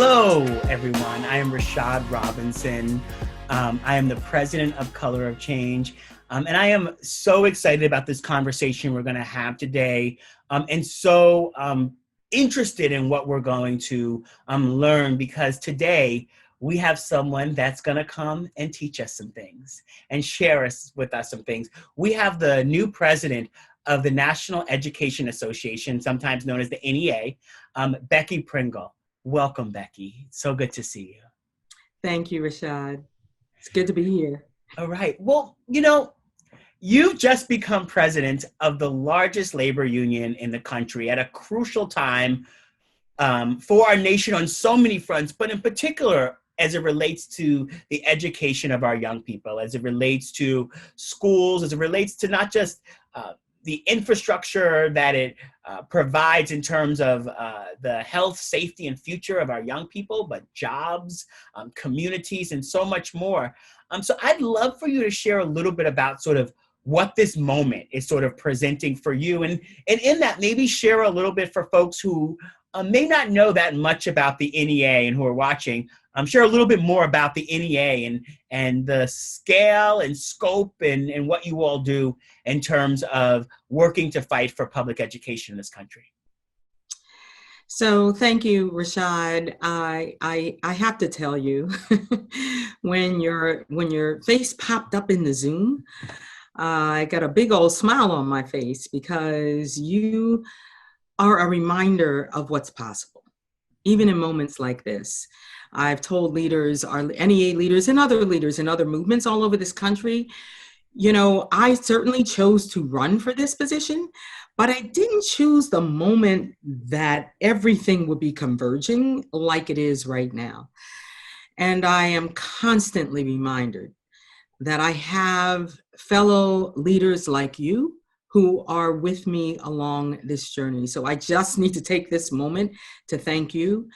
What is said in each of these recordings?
Hello, everyone. I am Rashad Robinson. I am the president of Color of Change. And I am so excited about this conversation we're going to have today, and so interested in what we're going to learn, because today we have someone that's going to come and teach us some things and share with us some things. We have the new president of the National Education Association, sometimes known as the NEA, Becky Pringle. Welcome, Becky. It's so good to see you. Thank you, Rashad. It's good to be here. All right. Well, you've just become president of the largest labor union in the country at a crucial time for our nation on so many fronts, but in particular, as it relates to the education of our young people, as it relates to schools, as it relates to not just the infrastructure that it provides in terms of the health, safety, and future of our young people, but jobs, communities, and so much more. So I'd love for you to share a little bit about sort of what this moment is sort of presenting for you. And in that, maybe share a little bit for folks who may not know that much about the NEA and who are watching. Share a little bit more about the NEA and the scale and scope and what you all do in terms of working to fight for public education in this country. So thank you, Rashad. I have to tell you, when your face popped up in the Zoom, I got a big old smile on my face, because you are a reminder of what's possible, even in moments like this. I've told leaders, our NEA leaders and other leaders in other movements all over this country, I certainly chose to run for this position, but I didn't choose the moment that everything would be converging like it is right now. And I am constantly reminded that I have fellow leaders like you who are with me along this journey. So I just need to take this moment to thank you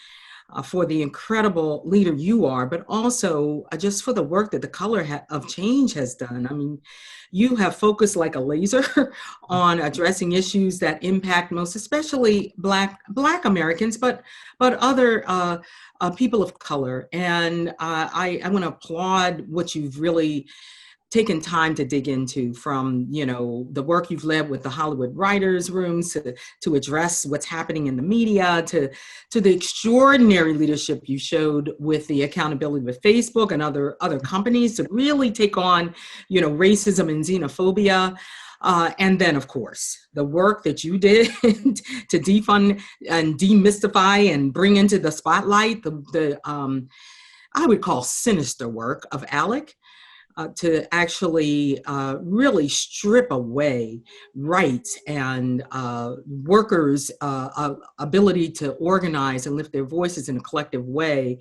for the incredible leader you are, but also just for the work that the Color of Change has done. I mean, you have focused like a laser on addressing issues that impact most, especially Black Americans, but other people of color. And I want to applaud what you've really taken time to dig into, from the work you've led with the Hollywood writers' rooms to address what's happening in the media, to the extraordinary leadership you showed with the accountability with Facebook and other companies to really take on racism and xenophobia. And then, of course, the work that you did to defund and demystify and bring into the spotlight the I would call sinister work of ALEC. To actually really strip away rights and workers' ability to organize and lift their voices in a collective way,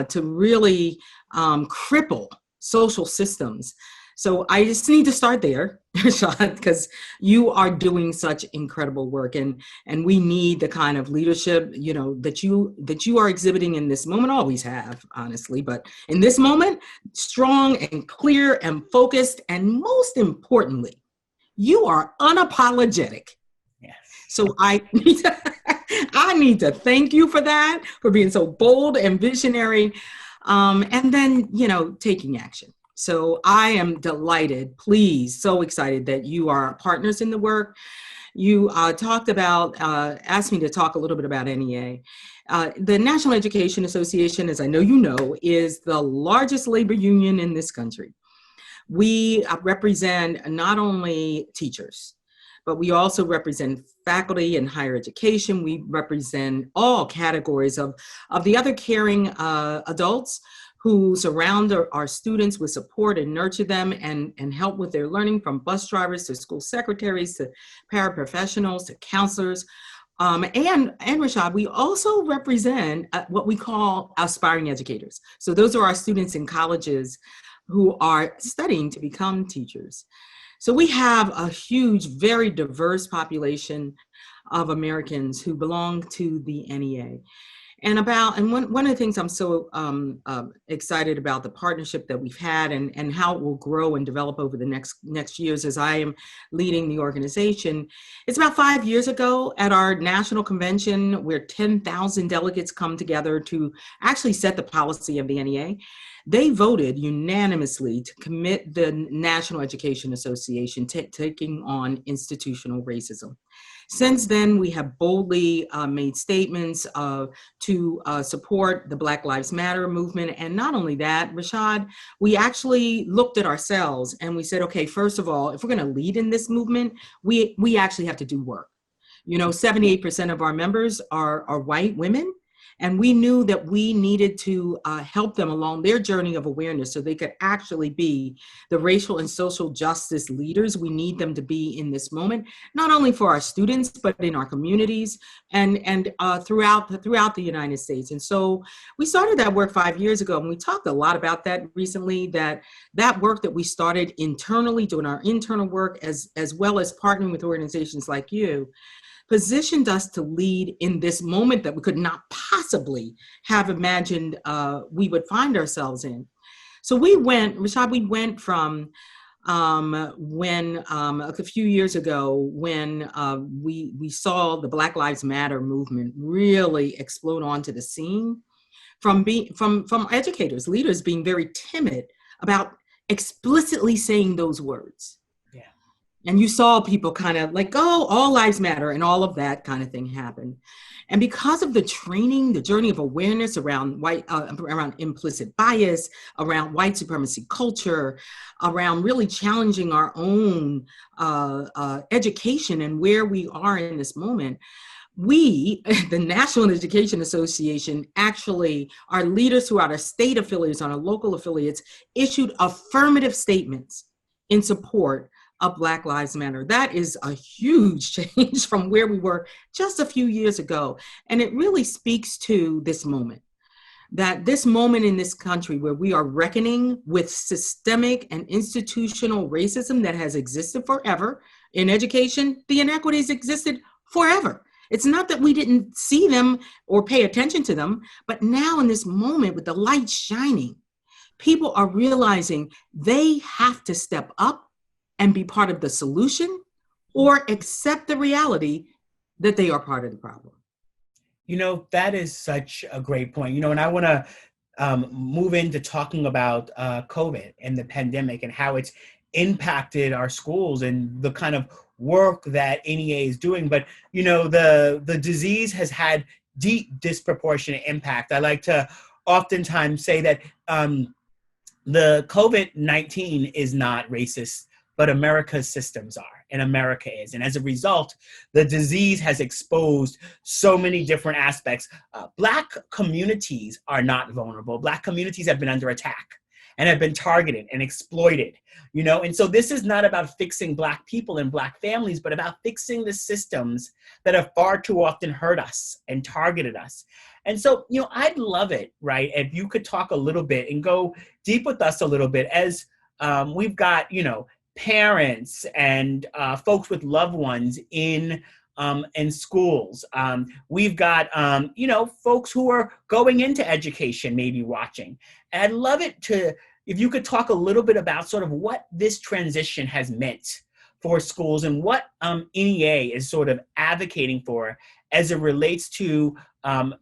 to really cripple social systems. So I just need to start there, Rashad, because you are doing such incredible work, and we need the kind of leadership that you are exhibiting in this moment. Always have, honestly, but in this moment, strong and clear and focused, and most importantly, you are unapologetic. Yes. So I need to thank you for that, for being so bold and visionary, and then taking action. So I am delighted, pleased, so excited that you are partners in the work. You asked me to talk a little bit about NEA. The National Education Association, as I know you know, is the largest labor union in this country. We represent not only teachers, but we also represent faculty in higher education. We represent all categories of the other caring adults who surround our students with support and nurture them and help with their learning, from bus drivers to school secretaries to paraprofessionals to counselors. And Rashad, we also represent what we call aspiring educators. So those are our students in colleges who are studying to become teachers. So we have a huge, very diverse population of Americans who belong to the NEA. One of the things I'm so excited about the partnership that we've had and how it will grow and develop over the next years as I am leading the organization. It's about 5 years ago at our national convention where 10,000 delegates come together to actually set the policy of the NEA. They voted unanimously to commit the National Education Association to taking on institutional racism. Since then, we have boldly made statements to support the Black Lives Matter movement. And not only that, Rashad, we actually looked at ourselves and we said, okay, first of all, if we're going to lead in this movement, we actually have to do work. 78% of our members are white women. And we knew that we needed to help them along their journey of awareness so they could actually be the racial and social justice leaders we need them to be in this moment, not only for our students, but in our communities and throughout the United States. And so we started that work 5 years ago, and we talked a lot about that recently, that work that we started internally, doing our internal work, as well as partnering with organizations like you, positioned us to lead in this moment that we could not possibly have imagined we would find ourselves in. So Rashad, we went from when a few years ago when we saw the Black Lives Matter movement really explode onto the scene, from educators, leaders being very timid about explicitly saying those words. And you saw people kind of like, oh, all lives matter, and all of that kind of thing happened. And because of the training, the journey of awareness around around implicit bias, around white supremacy culture, around really challenging our own education and where we are in this moment, we, the National Education Association, actually, our leaders throughout our state affiliates, on our local affiliates, issued affirmative statements in support of Black Lives Matter. That is a huge change from where we were just a few years ago. And it really speaks to this moment in this country where we are reckoning with systemic and institutional racism that has existed forever. In education, the inequities existed forever. It's not that we didn't see them or pay attention to them, but now in this moment with the light shining, people are realizing they have to step up and be part of the solution, or accept the reality that they are part of the problem. That is such a great point. And I want to move into talking about COVID and the pandemic and how it's impacted our schools and the kind of work that NEA is doing. But, the disease has had deep disproportionate impact. I like to oftentimes say that the COVID-19 is not racist, but America's systems are, and America is. And as a result, the disease has exposed so many different aspects. Black communities are not vulnerable. Black communities have been under attack and have been targeted and exploited, and so this is not about fixing Black people and Black families, but about fixing the systems that have far too often hurt us and targeted us. And so, I'd love it, right, if you could talk a little bit and go deep with us a little bit as we've got, parents and folks with loved ones in schools. We've got, folks who are going into education, maybe watching. And I'd love it if you could talk a little bit about sort of what this transition has meant for schools and what NEA is sort of advocating for as it relates to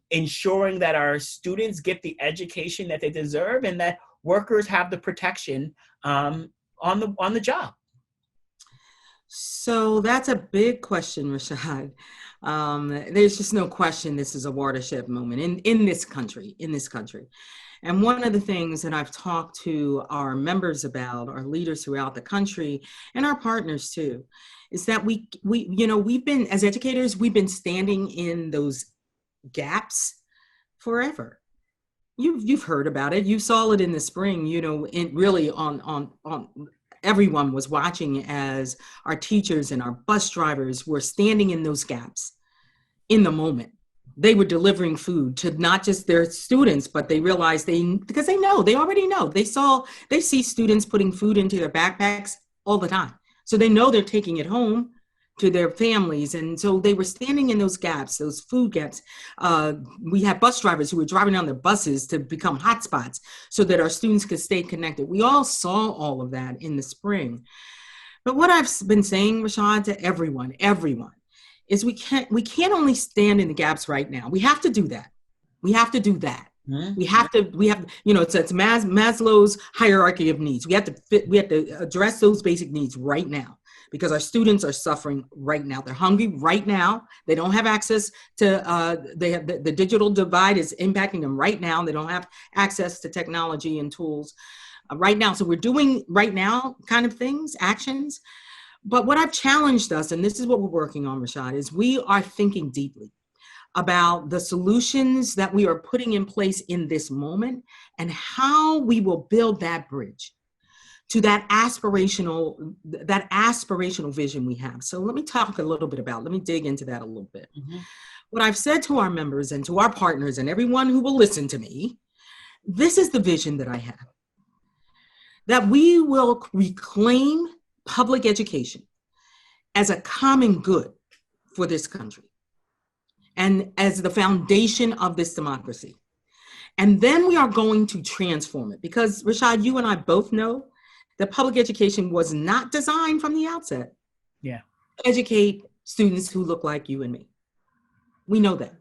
ensuring that our students get the education that they deserve and that workers have the protection on the job. So that's a big question, Rashad. There's just no question this is a watershed moment in this country. And one of the things that I've talked to our members about, our leaders throughout the country, and our partners too, is that we've been, as educators, we've been standing in those gaps forever. You've heard about it. You saw it in the spring, really on everyone was watching as our teachers and our bus drivers were standing in those gaps in the moment. They were delivering food to not just their students, but they realized because they already know. They see students putting food into their backpacks all the time. So they know they're taking it home to their families. And so they were standing in those gaps, those food gaps. We had bus drivers who were driving on their buses to become hotspots so that our students could stay connected. We all saw all of that in the spring. But what I've been saying, Rashad, to everyone, is we can't only stand in the gaps right now. We have to do that. We have to do that. Mm-hmm. We have to, it's Maslow's hierarchy of needs. We have to address those basic needs right now, because our students are suffering right now. They're hungry right now. They don't have access to, the digital divide is impacting them right now. They don't have access to technology and tools right now. So we're doing right now kind of things, actions. But what I've challenged us, and this is what we're working on, Rashad, is we are thinking deeply about the solutions that we are putting in place in this moment and how we will build that bridge to that aspirational vision we have. So let me talk a little bit let me dig into that a little bit. Mm-hmm. What I've said to our members and to our partners and everyone who will listen to me, this is the vision that I have. That we will reclaim public education as a common good for this country and as the foundation of this democracy. And then we are going to transform it, because Rashad, you and I both know that public education was not designed from the outset to educate students who look like you and me. We know that.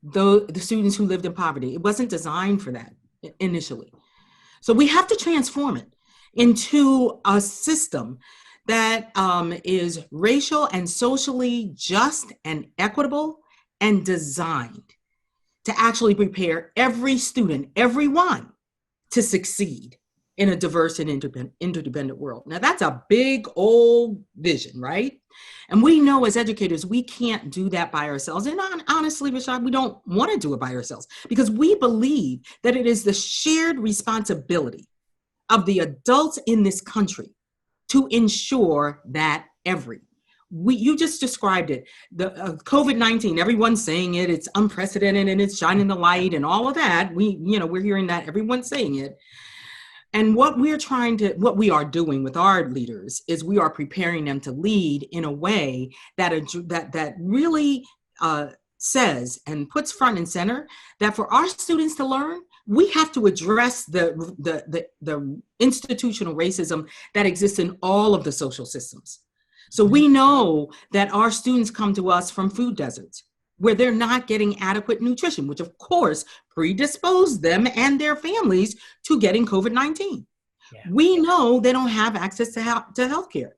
The students who lived in poverty, it wasn't designed for that initially. So we have to transform it into a system that is racial and socially just and equitable and designed to actually prepare every student, everyone, to succeed in a diverse and interdependent world. Now, that's a big old vision, right? And we know as educators, we can't do that by ourselves. And honestly, Rashad, we don't want to do it by ourselves, because we believe that it is the shared responsibility of the adults in this country to ensure that you just described it, the COVID-19, everyone's saying it, it's unprecedented and it's shining the light and all of that. We're hearing that, everyone's saying it. And what we are doing with our leaders is we are preparing them to lead in a way that really says and puts front and center that for our students to learn, we have to address the institutional racism that exists in all of the social systems. So we know that our students come to us from food deserts where they're not getting adequate nutrition, which of course predispose them and their families to getting COVID-19. Yeah. We know they don't have access to healthcare,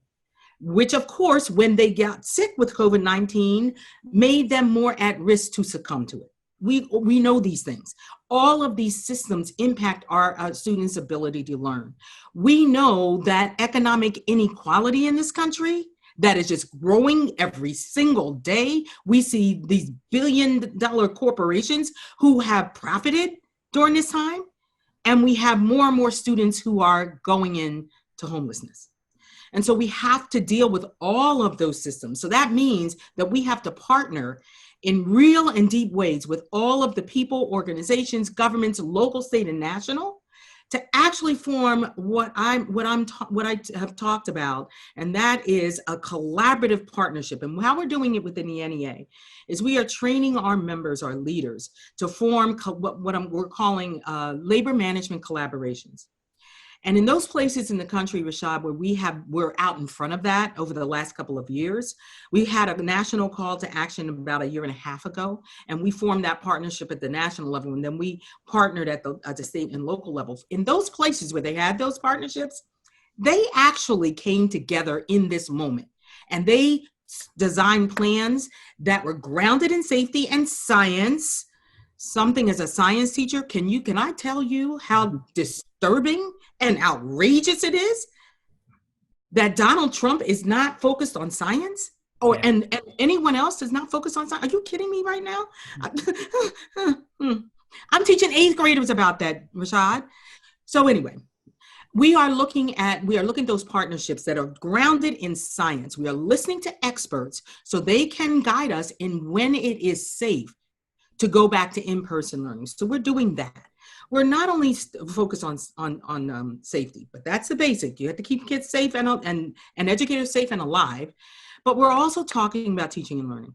which of course, when they got sick with COVID-19, made them more at risk to succumb to it. We know these things. All of these systems impact our students' ability to learn. We know that economic inequality in this country that is just growing every single day. We see these billion-dollar corporations who have profited during this time, and we have more and more students who are going into homelessness. And so we have to deal with all of those systems. So that means that we have to partner in real and deep ways with all of the people, organizations, governments, local, state, and national, to actually form what I have talked about, and that is a collaborative partnership. And how we're doing it within the NEA is we are training our members, our leaders, to form we're calling labor management collaborations. And in those places in the country, Rashad, where we're out in front of that over the last couple of years, we had a national call to action about 1.5 years ago, and we formed that partnership at the national level, and then we partnered at the state and local level. In those places where they had those partnerships, they actually came together in this moment, and they designed plans that were grounded in safety and science. Something as a science teacher, can I tell you how disturbing and outrageous it is that Donald Trump is not focused on science, and anyone else is not focused on science? Are you kidding me right now? I'm teaching 8th graders about that, Rashad. So anyway, we are looking at those partnerships that are grounded in science. We are listening to experts so they can guide us in when it is safe to go back to in-person learning. So we're doing that. We're not only focused on safety, but that's the basic. You have to keep kids safe and educators safe and alive. But we're also talking about teaching and learning.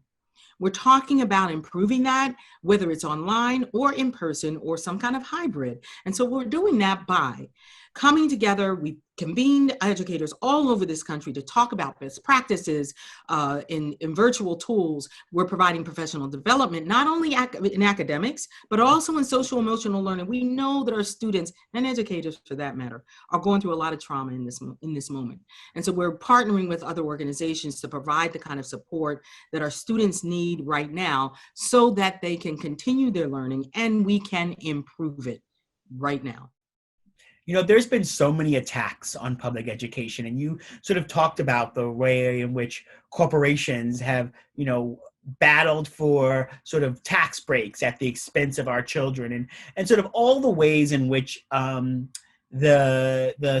We're talking about improving that, whether it's online or in person or some kind of hybrid. And so we're doing that by coming together. We convened educators all over this country to talk about best practices in virtual tools. We're providing professional development, not only in academics, but also in social emotional learning. We know that our students and educators, for that matter, are going through a lot of trauma in this moment. And so we're partnering with other organizations to provide the kind of support that our students need right now so that they can continue their learning and we can improve it right now. You know, there's been so many attacks on public education, and you sort of talked about the way in which corporations have, you know, battled for sort of tax breaks at the expense of our children, and sort of all the ways in which the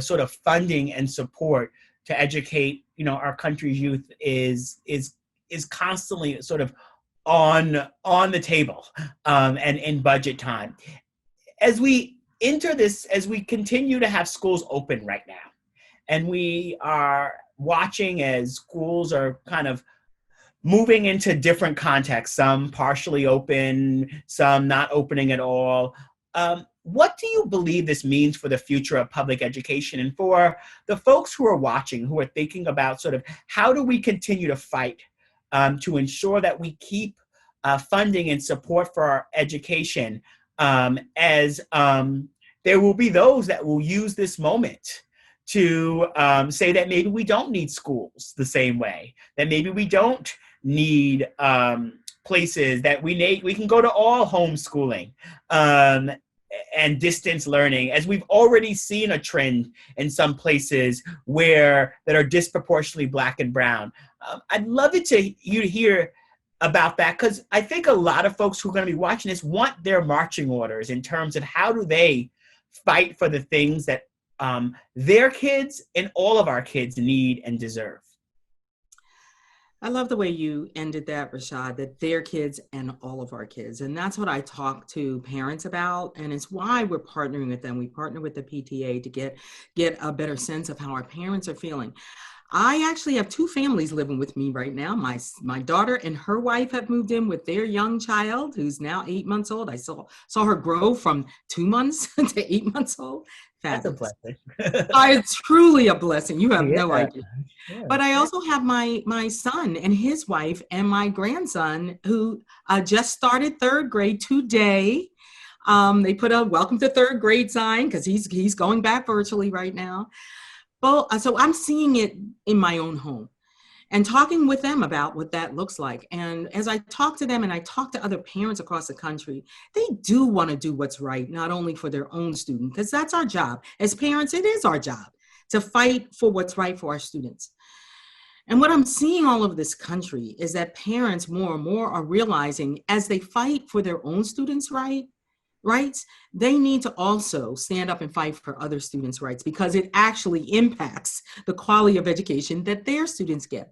sort of funding and support to educate, you know, our country's youth is constantly sort of on the table and in budget time. As we enter this, as we continue to have schools open right now, and we are watching as schools are kind of moving into different contexts, some partially open, some not opening at all. What do you believe this means for the future of public education, and for the folks who are watching, who are thinking about sort of how do we continue to fight to ensure that we keep funding and support for our education, as there will be those that will use this moment to say that maybe we don't need schools the same way, that maybe we don't need places, that we can go to all homeschooling and distance learning, as we've already seen a trend in some places that are disproportionately Black and brown. I'd love you to hear about that, because I think a lot of folks who are going to be watching this want their marching orders in terms of how do they fight for the things that their kids and all of our kids need and deserve. I love the way you ended that, Rashad, that their kids and all of our kids. And that's what I talk to parents about. And it's why we're partnering with them. We partner with the PTA to get a better sense of how our parents are feeling. I actually have two families living with me right now. My daughter and her wife have moved in with their young child, who's now 8 months old. I saw her grow from 2 months to 8 months old. Fabulous. That's a blessing. It's truly a blessing. You have no idea. Yeah. But I also have my son and his wife and my grandson who just started third grade today. They put a welcome to third grade sign because he's going back virtually right now. Well, so I'm seeing it in my own home and talking with them about what that looks like. And as I talk to them and I talk to other parents across the country, they do want to do what's right, not only for their own student, because that's our job. As parents, it is our job to fight for what's right for our students. And what I'm seeing all over this country is that parents more and more are realizing as they fight for their own students' rights, they need to also stand up and fight for other students' rights, because it actually impacts the quality of education that their students get.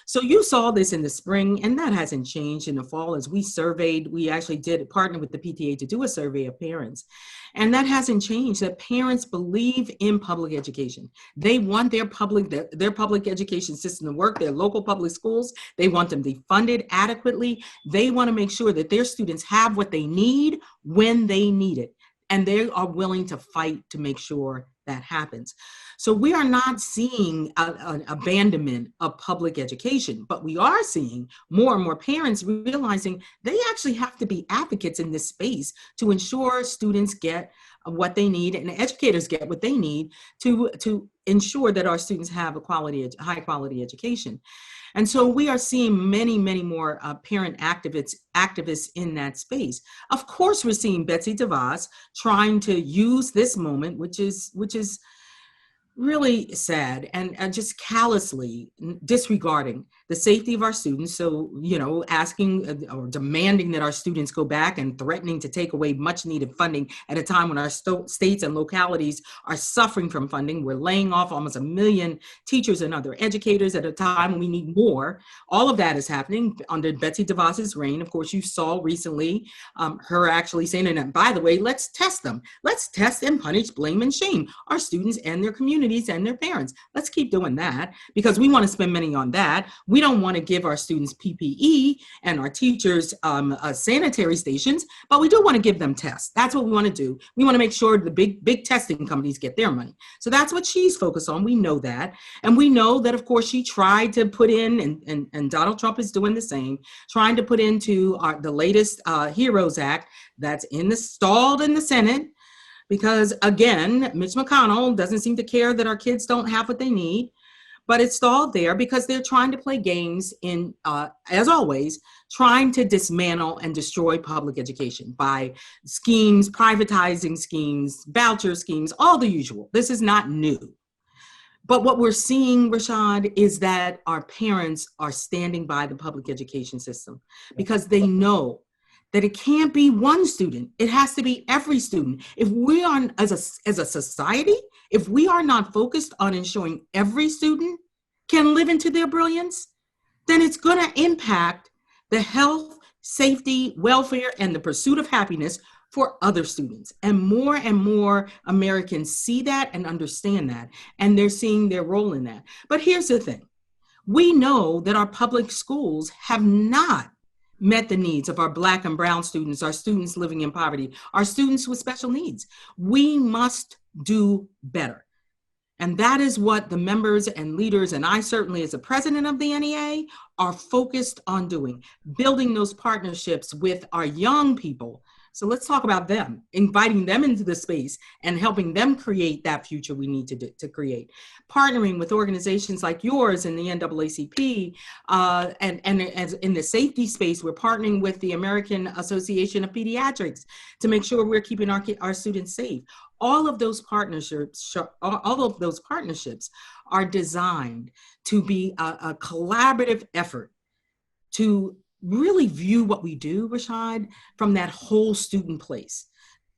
So you saw this in the spring, and that hasn't changed in the fall. As we actually did partner with the PTA to do a survey of parents. And that hasn't changed, that parents believe in public education. They want their public education system to work, their local public schools. They want them to be funded adequately. They want to make sure that their students have what they need when they need it. And they are willing to fight to make sure that happens. So we are not seeing an abandonment of public education, but we are seeing more and more parents realizing they actually have to be advocates in this space to ensure students get what they need and educators get what they need to ensure that our students have a high quality education. And so we are seeing many, many more parent activists in that space. Of course, we're seeing Betsy DeVos trying to use this moment, which is really sad, and just callously disregarding the safety of our students. So, asking or demanding that our students go back and threatening to take away much needed funding at a time when our states and localities are suffering from funding. We're laying off almost 1 million teachers and other educators at a time when we need more. All of that is happening under Betsy DeVos's reign. Of course, you saw recently her actually saying, and by the way, let's test them. Let's test and punish, blame and shame our students and their communities and their parents. Let's keep doing that because we want to spend money on that. We don't want to give our students PPE and our teachers sanitary stations, but we do want to give them tests. That's what we want to do. We want to make sure the big testing companies get their money. So that's what she's focused on. We know that. And we know that, of course, she tried to put in, and Donald Trump is doing the same, trying to put into the latest HEROES Act that's stalled in the Senate. Because again, Mitch McConnell doesn't seem to care that our kids don't have what they need, but it's stalled there because they're trying to play games in, as always, trying to dismantle and destroy public education by schemes, privatizing schemes, voucher schemes, all the usual. This is not new. But what we're seeing, Rashad, is that our parents are standing by the public education system because they know that it can't be one student. It has to be every student. If we are, as a society, if we are not focused on ensuring every student can live into their brilliance, then it's gonna impact the health, safety, welfare, and the pursuit of happiness for other students. And more Americans see that and understand that, and they're seeing their role in that. But here's the thing. We know that our public schools have not met the needs of our Black and brown students, our students living in poverty, our students with special needs. We must do better. And that is what the members and leaders, and I certainly as the president of the NEA, are focused on doing, building those partnerships with our young people. So let's talk about them, inviting them into the space and helping them create that future we need to create. Partnering with organizations like yours in the NAACP, and as in the safety space, we're partnering with the American Association of Pediatrics to make sure we're keeping our students safe. All of those partnerships are designed to be a collaborative effort to really view what we do, Rashad, from that whole student place.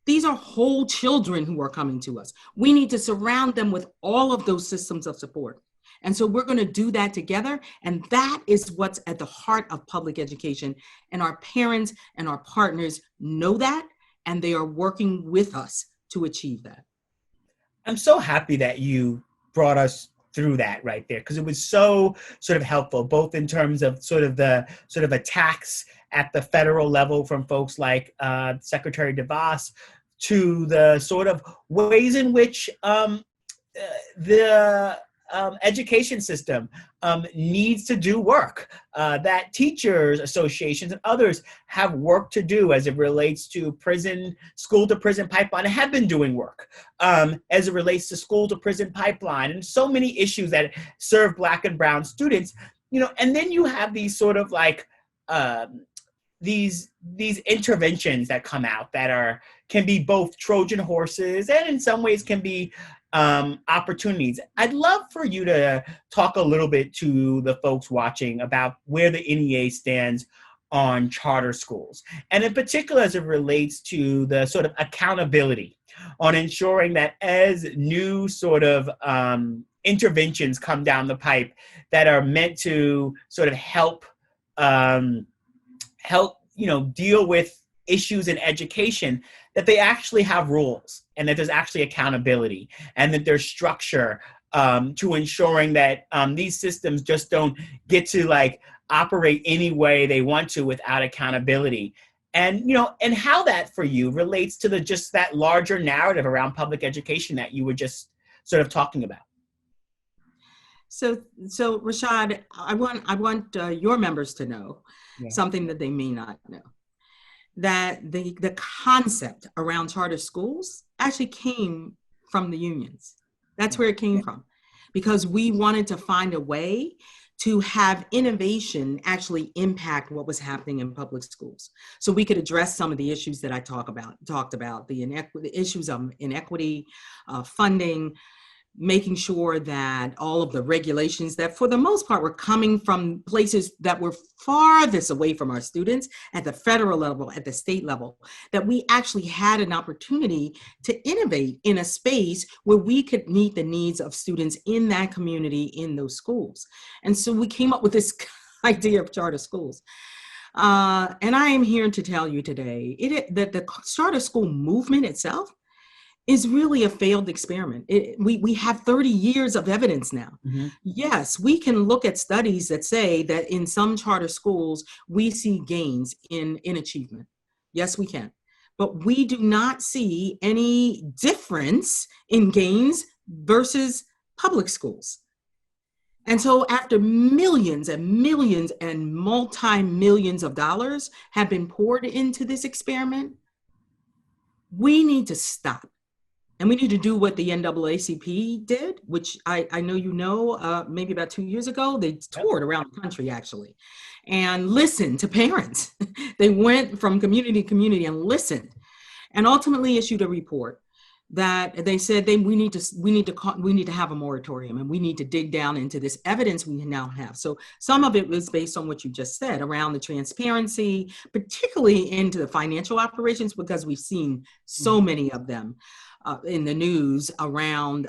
These are whole children who are coming to us. We need to surround them with all of those systems of support. And so we're going to do that together. And that is what's at the heart of public education. And our parents and our partners know that, and they are working with us to achieve that. I'm so happy that you brought us through that right there, because it was so sort of helpful, both in terms of sort of attacks at the federal level from folks like Secretary DeVos, to the sort of ways in which the education system needs to do work, that teachers associations and others have work to do as it relates to school to prison pipeline, and have been doing work as it relates to school to prison pipeline, and so many issues that serve Black and brown students, and then you have these sort of like these interventions that come out that can be both Trojan horses and in some ways can be opportunities. I'd love for you to talk a little bit to the folks watching about where the NEA stands on charter schools, and in particular as it relates to the sort of accountability on ensuring that as new sort of interventions come down the pipe that are meant to sort of help deal with issues in education, that they actually have rules and that there's actually accountability and that there's structure to ensuring that these systems just don't get to like operate any way they want to without accountability. And, and how that for you relates to just that larger narrative around public education that you were just sort of talking about. So Rashad, I want your members to know something that they may not know. That the concept around charter schools actually came from the unions. That's where it came from, because we wanted to find a way to have innovation actually impact what was happening in public schools. So we could address some of the issues that I talked about, the issues of inequity, funding, making sure that all of the regulations that for the most part were coming from places that were farthest away from our students at the federal level, at the state level, that we actually had an opportunity to innovate in a space where we could meet the needs of students in that community, in those schools. And so we came up with this idea of charter schools. And I am here to tell you today that the charter school movement itself is really a failed experiment. We have 30 years of evidence now. Mm-hmm. Yes, we can look at studies that say that in some charter schools, we see gains in achievement. Yes, we can. But we do not see any difference in gains versus public schools. And so after millions and millions and multi-millions of dollars have been poured into this experiment, we need to stop. And we need to do what the NAACP did, which I know maybe about 2 years ago, they toured around the country actually and listened to parents. They went from community to community and listened and ultimately issued a report that they said we need to have a moratorium, and we need to dig down into this evidence we now have. So some of it was based on what you just said around the transparency, particularly into the financial operations, because we've seen so many of them in the news around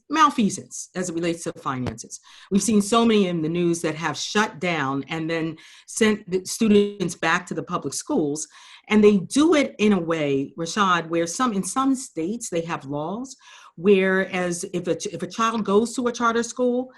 malfeasance as it relates to finances. We've seen so many in the news that have shut down and then sent the students back to the public schools. And they do it in a way, Rashad, where in some states they have laws, whereas if a child goes to a charter school,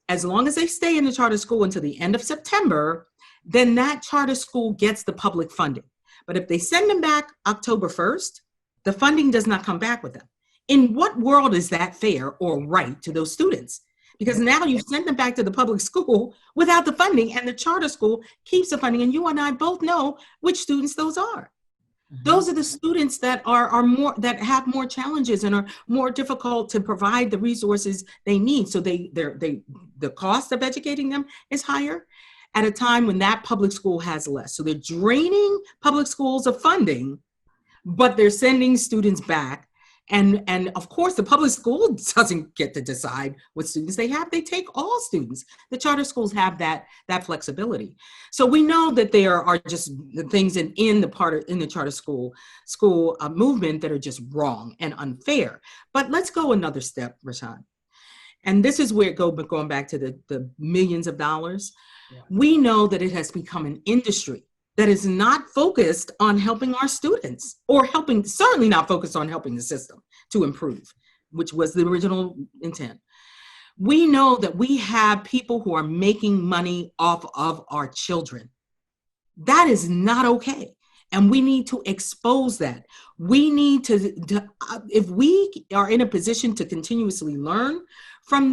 as long as they stay in the charter school until the end of September, then that charter school gets the public funding. But if they send them back October 1st, the funding does not come back with them. In what world is that fair or right to those students? Because now you send them back to the public school without the funding, and the charter school keeps the funding. And you and I both know which students those are. Mm-hmm. Those are the students that that have more challenges and are more difficult to provide the resources they need. So the cost of educating them is higher at a time when that public school has less. So they're draining public schools of funding, but they're sending students back. And of course, the public school doesn't get to decide what students they have. They take all students. The charter schools have that flexibility. So we know that there are just things in the charter school movement that are just wrong and unfair. But let's go another step, Rashad. And this is where going back to the millions of dollars. Yeah. We know that it has become an industry that is not focused on helping our students, or certainly not focused on helping the system to improve, which was the original intent. We know that we have people who are making money off of our children. That is not okay. And we need to expose that. We need if we are in a position to continuously learn from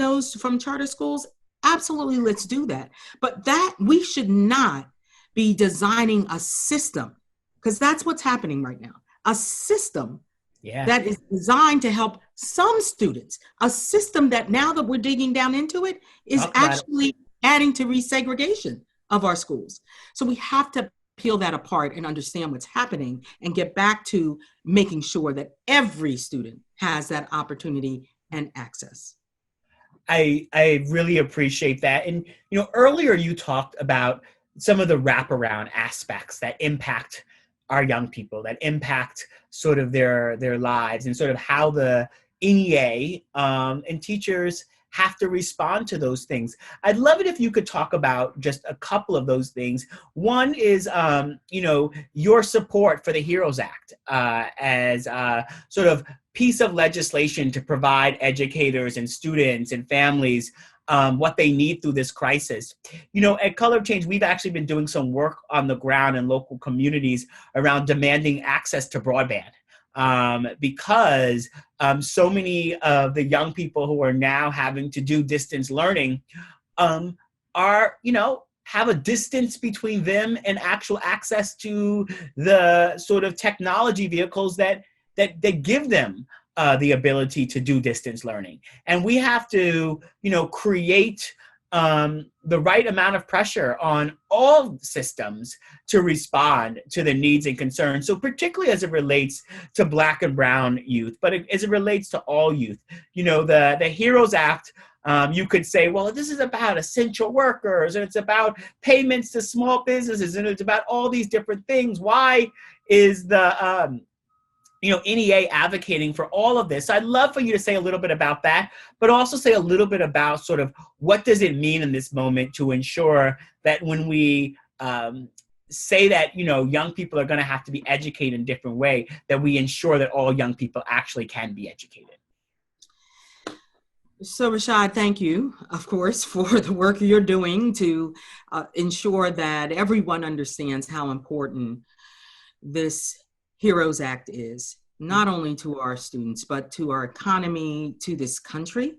charter schools, absolutely, let's do that. But that we should not be designing a system, because that's what's happening right now. A system that is designed to help some students, a system that now that we're digging down into it is actually adding to resegregation of our schools. So we have to peel that apart and understand what's happening and get back to making sure that every student has that opportunity and access. I really appreciate that. And, earlier you talked about some of the wraparound aspects that impact our young people, that impact sort of their lives, and sort of how the NEA and teachers have to respond to those things. I'd love it if you could talk about just a couple of those things. One is, your support for the HEROES Act as a sort of piece of legislation to provide educators and students and families what they need through this crisis. At Color of Change, we've actually been doing some work on the ground in local communities around demanding access to broadband. Because so many of the young people who are now having to do distance learning have a distance between them and actual access to the sort of technology vehicles that give them the ability to do distance learning. And we have to, create the right amount of pressure on all systems to respond to the needs and concerns. So particularly as it relates to Black and Brown youth, but as it relates to all youth, the HEROES Act, you could say, well, this is about essential workers, and it's about payments to small businesses, and it's about all these different things. Why is the NEA advocating for all of this? I'd love for you to say a little bit about that, but also say a little bit about sort of what does it mean in this moment to ensure that when we say that, young people are going to have to be educated in a different way, that we ensure that all young people actually can be educated? So, Rashad, thank you, of course, for the work you're doing to ensure that everyone understands how important this HEROES Act is, not only to our students, but to our economy, to this country.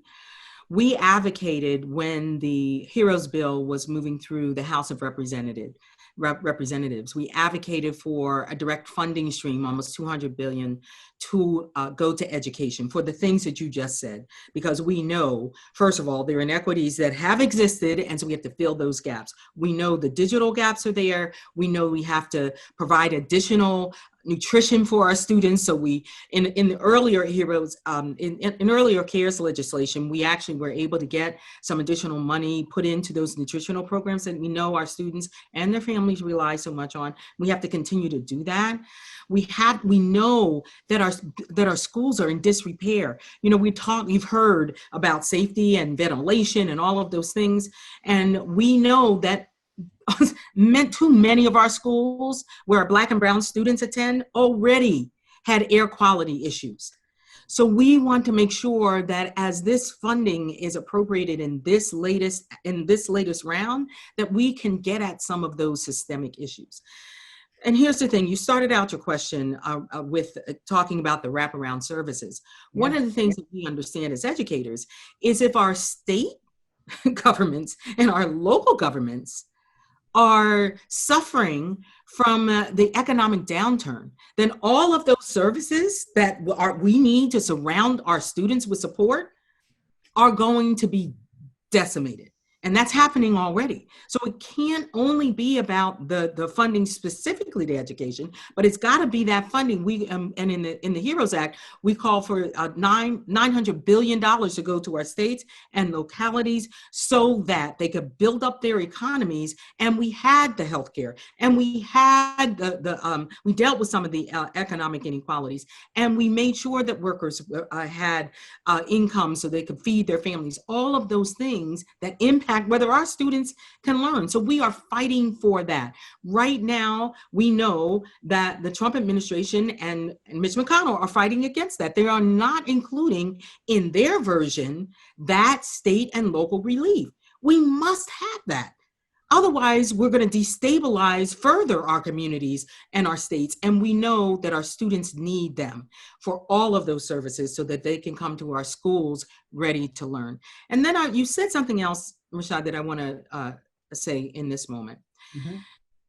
We advocated when the HEROES bill was moving through the House of Representatives. We advocated for a direct funding stream, almost $200 billion, to go to education for the things that you just said, because we know, first of all, there are inequities that have existed, and so we have to fill those gaps. We know the digital gaps are there. We know we have to provide additional nutrition for our students. So we, in the earlier HEROES, in earlier CARES legislation, we actually were able to get some additional money put into those nutritional programs that we know our students and their families rely so much on. We have to continue to do that. We know that our schools are in disrepair. You've heard about safety and ventilation and all of those things. And we know that too many of our schools where our Black and brown students attend already had air quality issues. So we want to make sure that as this funding is appropriated in this latest round, that we can get at some of those systemic issues. And here's the thing, you started out your question with talking about the wraparound services. Yeah. One of the things that we understand as educators is if our state governments and our local governments are suffering from the economic downturn, then all of those services that we need to surround our students with support are going to be decimated. And that's happening already. So it can't only be about the funding specifically to education, but it's got to be that funding. We and in the HEROES Act, we call for $900 billion to go to our states and localities so that they could build up their economies. And we had the healthcare, and we had we dealt with some of the economic inequalities, and we made sure that workers had income so they could feed their families. All of those things that impact whether our students can learn. So we are fighting for that. Right now, we know that the Trump administration and Mitch McConnell are fighting against that. They are not including in their version that state and local relief. We must have that. Otherwise, we're going to destabilize further our communities and our states. And we know that our students need them for all of those services so that they can come to our schools ready to learn. And then you said something else, Rashad, that I want to say in this moment. Mm-hmm.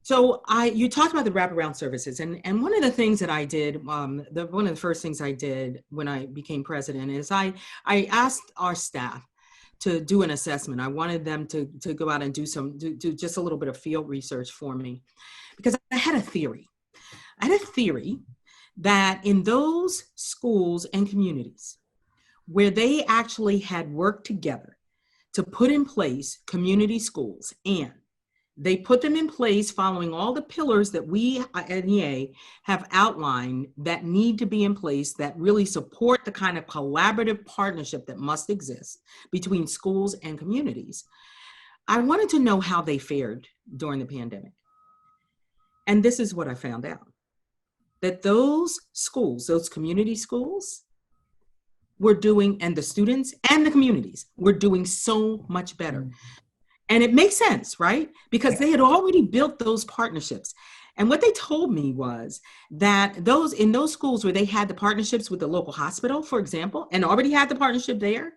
So you talked about the wraparound services. And one of the things that I did, one of the first things I did when I became president is I asked our staff to do an assessment. I wanted them to go out and do just a little bit of field research for me, because I had a theory. I had a theory that in those schools and communities where they actually had worked together to put in place community schools, and they put them in place following all the pillars that we at NEA have outlined that need to be in place that really support the kind of collaborative partnership that must exist between schools and communities. I wanted to know how they fared during the pandemic. And this is what I found out, that those schools, those community schools, were doing, and the students and the communities were doing so much better. And it makes sense, right? Because they had already built those partnerships. And what they told me was that in those schools where they had the partnerships with the local hospital, for example, and already had the partnership there,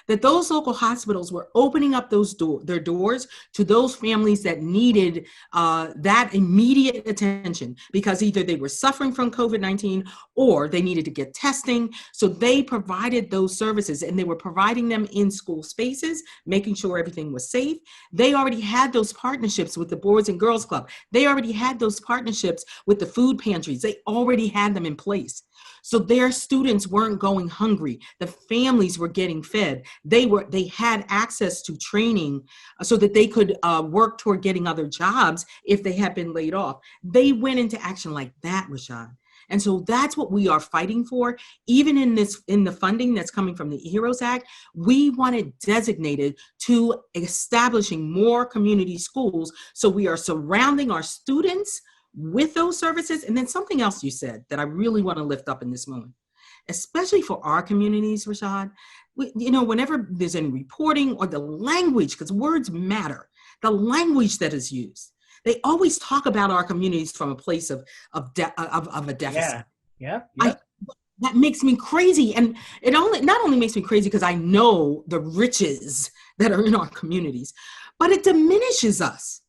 that those local hospitals were opening up their doors to those families that needed that immediate attention, because either they were suffering from COVID-19 or they needed to get testing. So they provided those services, and they were providing them in school spaces, making sure everything was safe. They already had those partnerships with the Boys and Girls Club. They already had those partnerships with the food pantries. They already had them in place. So their students weren't going hungry. The families were getting fed. They had access to training so that they could work toward getting other jobs if they had been laid off. They went into action like that, Rashad. And so that's what we are fighting for. Even in the funding that's coming from the HEROES Act, we want it designated to establishing more community schools. So we are surrounding our students with those services. And then something else you said that I really want to lift up in this moment, especially for our communities, Rashad. Whenever there's any reporting or the language, because words matter, the language that is used, they always talk about our communities from a place of a deficit. Yeah. That makes me crazy. And it not only makes me crazy because I know the riches that are in our communities, but it diminishes us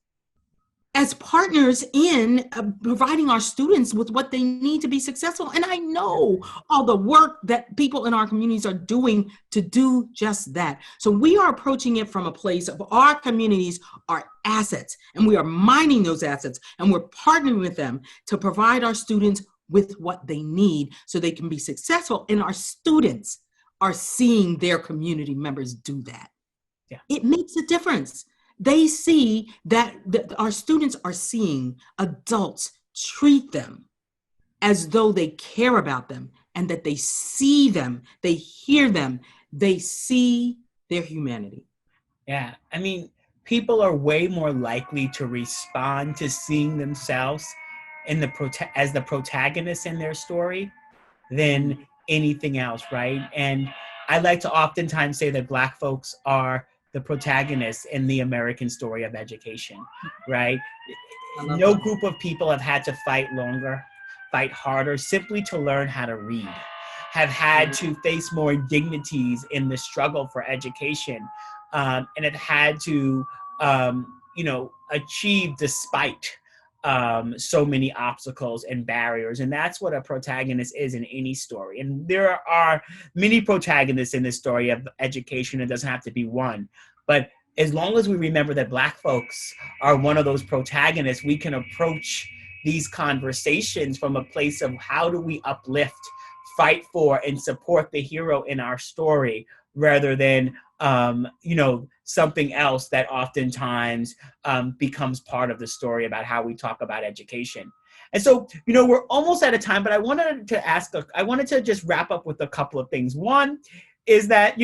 as partners in providing our students with what they need to be successful. And I know all the work that people in our communities are doing to do just that. So we are approaching it from a place of our communities are assets, and we are mining those assets, and we're partnering with them to provide our students with what they need so they can be successful. And our students are seeing their community members do that. Yeah. It makes a difference. They see that our students are seeing adults treat them as though they care about them, and that they see them, they hear them, they see their humanity. Yeah. I mean, people are way more likely to respond to seeing themselves in as the protagonist in their story than anything else, right? And I like to oftentimes say that Black folks are the protagonists in the American story of education, right? No group of people have had to fight longer, fight harder, simply to learn how to read, have had to face more indignities in the struggle for education, and have had to, achieve despite so many obstacles and barriers. And that's what a protagonist is in any story. And there are many protagonists in this story of education. It doesn't have to be one. But as long as we remember that Black folks are one of those protagonists, we can approach these conversations from a place of how do we uplift, fight for, and support the hero in our story, rather than something else that oftentimes becomes part of the story about how we talk about education. And so, we're almost out of time, but I wanted to just wrap up with a couple of things. One is that,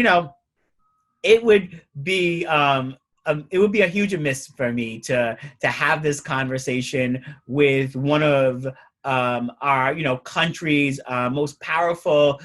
it would be a huge miss for me to have this conversation with one of our country's most powerful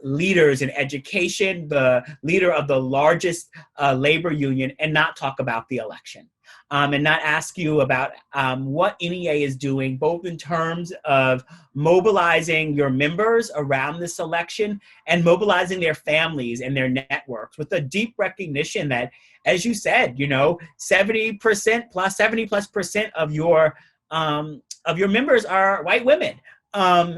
leaders in education, the leader of the largest labor union, and not talk about the election. And not ask you about what NEA is doing, both in terms of mobilizing your members around this election and mobilizing their families and their networks with a deep recognition that, as you said, 70% of your members are white women.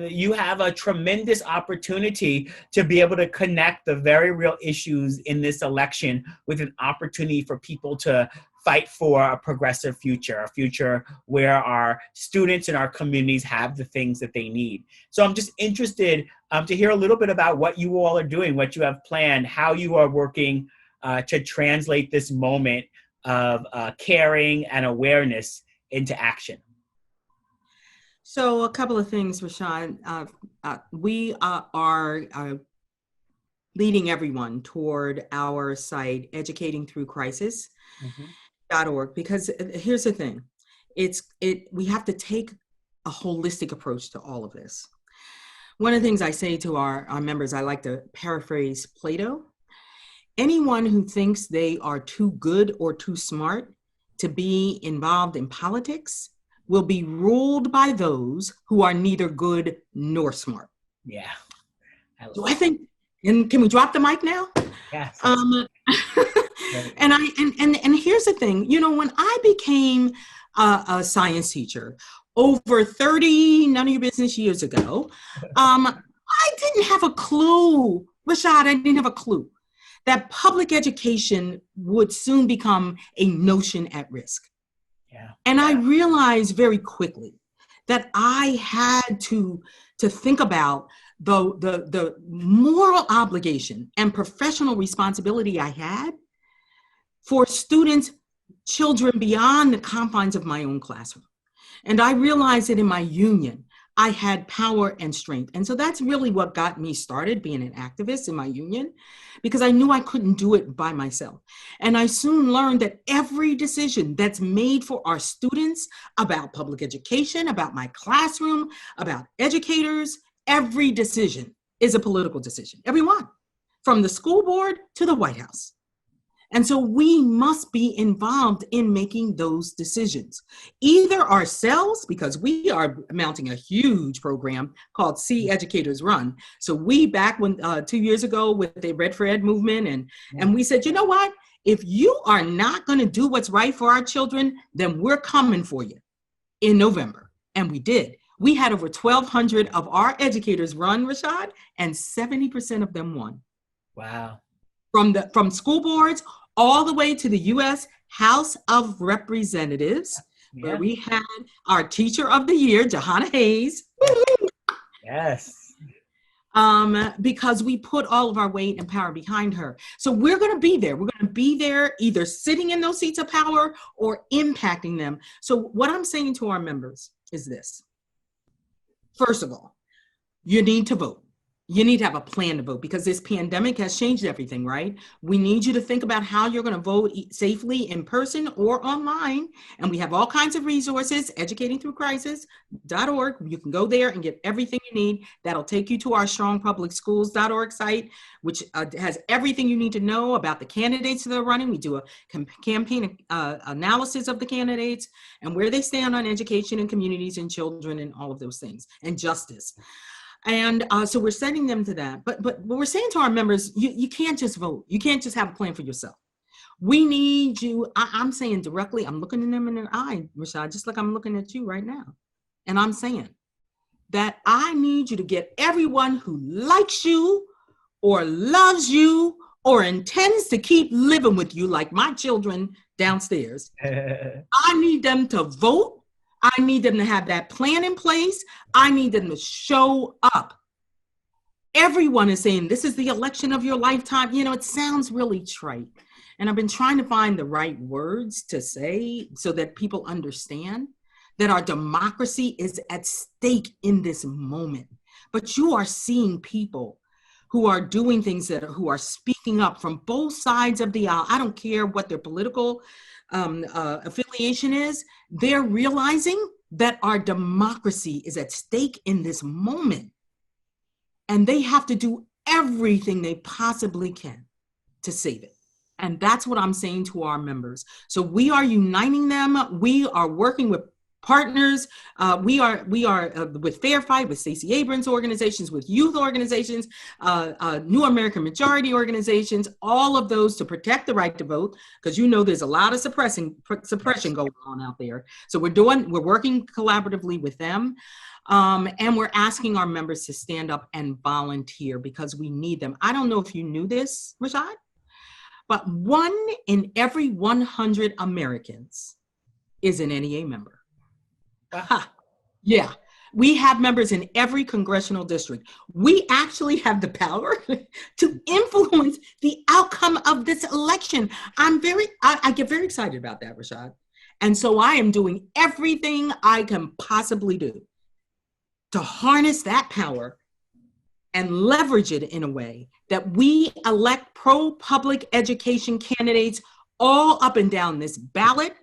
You have a tremendous opportunity to be able to connect the very real issues in this election with an opportunity for people to fight for a progressive future, a future where our students and our communities have the things that they need. So I'm just interested to hear a little bit about what you all are doing, what you have planned, how you are working to translate this moment of caring and awareness into action. So a couple of things, Rashad. We are leading everyone toward our site, educatingthroughcrisis.org, because here's the thing. We have to take a holistic approach to all of this. One of the things I say to our members, I like to paraphrase Plato. Anyone who thinks they are too good or too smart to be involved in politics will be ruled by those who are neither good nor smart. Yeah. So I think, and can we drop the mic now? Yes. And here's the thing, when I became a science teacher over 30, none of your business years ago, I didn't have a clue, Rashad, I didn't have a clue that public education would soon become a notion at risk. Yeah. And I realized very quickly that I had to think about the moral obligation and professional responsibility I had for students, children beyond the confines of my own classroom. And I realized that in my union, I had power and strength. And so that's really what got me started being an activist in my union, because I knew I couldn't do it by myself. And I soon learned that every decision that's made for our students about public education, about my classroom, about educators, every decision is a political decision, every one, from the school board to the White House. And so we must be involved in making those decisions, either ourselves, because we are mounting a huge program called See Educators Run. So we, back when 2 years ago with the Red for Ed movement, and we said, you know what, if you are not going to do what's right for our children, then we're coming for you in November. And we did. We had over 1,200 of our educators run, Rashad, and 70% of them won. Wow. From school boards all the way to the U.S. House of Representatives, where we had our Teacher of the Year, Johanna Hayes. Yes. Because we put all of our weight and power behind her. So we're going to be there. We're going to be there either sitting in those seats of power or impacting them. So what I'm saying to our members is this. First of all, you need to vote. You need to have a plan to vote, because this pandemic has changed everything, right? We need you to think about how you're going to vote safely in person or online. And we have all kinds of resources, educatingthroughcrisis.org. You can go there and get everything you need. That'll take you to our strongpublicschools.org site, which has everything you need to know about the candidates that are running. We do a campaign analysis of the candidates and where they stand on education and communities and children and all of those things, and justice. And so we're sending them to that. But we're saying to our members, you can't just vote. You can't just have a plan for yourself. We need you. I'm saying directly, I'm looking at them in their eye, Rashad, just like I'm looking at you right now. And I'm saying that I need you to get everyone who likes you or loves you or intends to keep living with you, like my children downstairs. I need them to vote. I need them to have that plan in place. I need them to show up. Everyone is saying this is the election of your lifetime. You know, it sounds really trite. And I've been trying to find the right words to say so that people understand that our democracy is at stake in this moment. But you are seeing people who are doing things who are speaking up from both sides of the aisle. I don't care what their political affiliation is. They're realizing that our democracy is at stake in this moment, and they have to do everything they possibly can to save it. And that's what I'm saying to our members. So we are uniting them. We are working with partners. We are with Fair Fight, with Stacey Abrams organizations, with youth organizations, New American Majority organizations, all of those to protect the right to vote, because you know there's a lot of suppression going on out there. So we're working collaboratively with them. And we're asking our members to stand up and volunteer, because we need them. I don't know if you knew this, Rashad, but 1 in every 100 Americans is an NEA member. Yeah, we have members in every congressional district. We actually have the power to influence the outcome of this election. I get very excited about that, Rashad. And so I am doing everything I can possibly do to harness that power and leverage it in a way that we elect pro-public education candidates all up and down this ballot.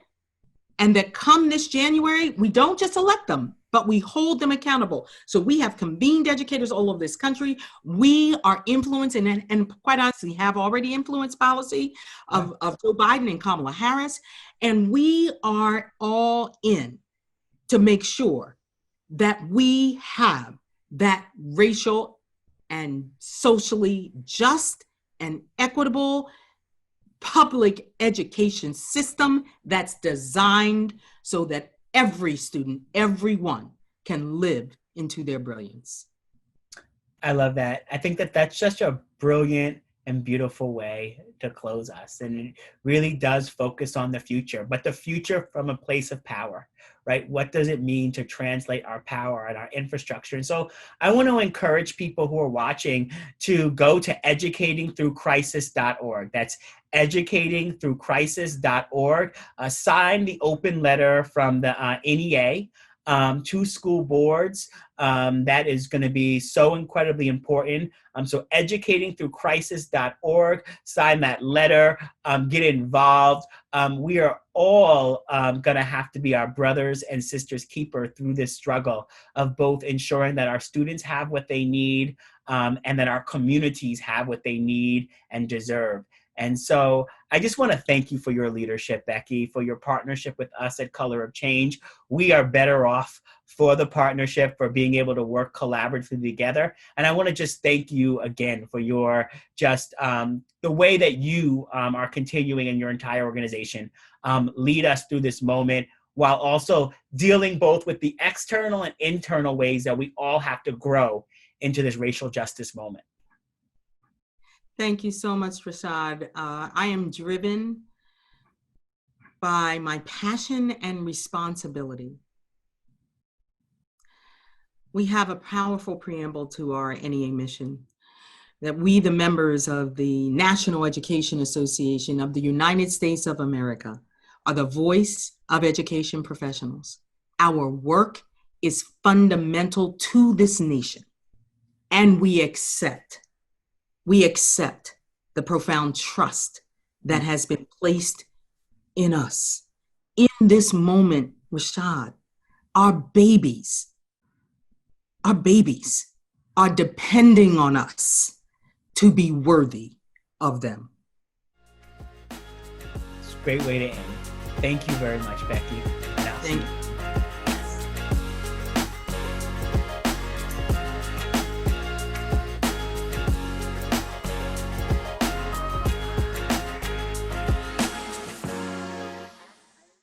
And that come this January, we don't just elect them, but we hold them accountable. So we have convened educators all over this country. We are influencing and quite honestly have already influenced policy of Joe Biden and Kamala Harris. And we are all in to make sure that we have that racial and socially just and equitable public education system that's designed so that every student, everyone can live into their brilliance. I love that. I think that that's just a brilliant and beautiful way to close us. And it really does focus on the future, but the future from a place of power, right? What does it mean to translate our power and our infrastructure? And so I want to encourage people who are watching to go to educatingthroughcrisis.org. That's educatingthroughcrisis.org. Sign the open letter from the NEA. to school boards. That is going to be so incredibly important. So educatingthroughcrisis.org, sign that letter, get involved. We are all going to have to be our brothers and sisters keeper through this struggle of both ensuring that our students have what they need and that our communities have what they need and deserve. And so I just want to thank you for your leadership, Becky, for your partnership with us at Color of Change. We are better off for the partnership, for being able to work collaboratively together. And I want to just thank you again for your just the way that you are continuing in your entire organization, lead us through this moment while also dealing both with the external and internal ways that we all have to grow into this racial justice moment. Thank you so much, Rashad. I am driven by my passion and responsibility. We have a powerful preamble to our NEA mission, that we, the members of the National Education Association of the United States of America, are the voice of education professionals. Our work is fundamental to this nation, and we accept the profound trust that has been placed in us. In this moment, Rashad, our babies are depending on us to be worthy of them. It's a great way to end. Thank you very much, Becky. Thank you.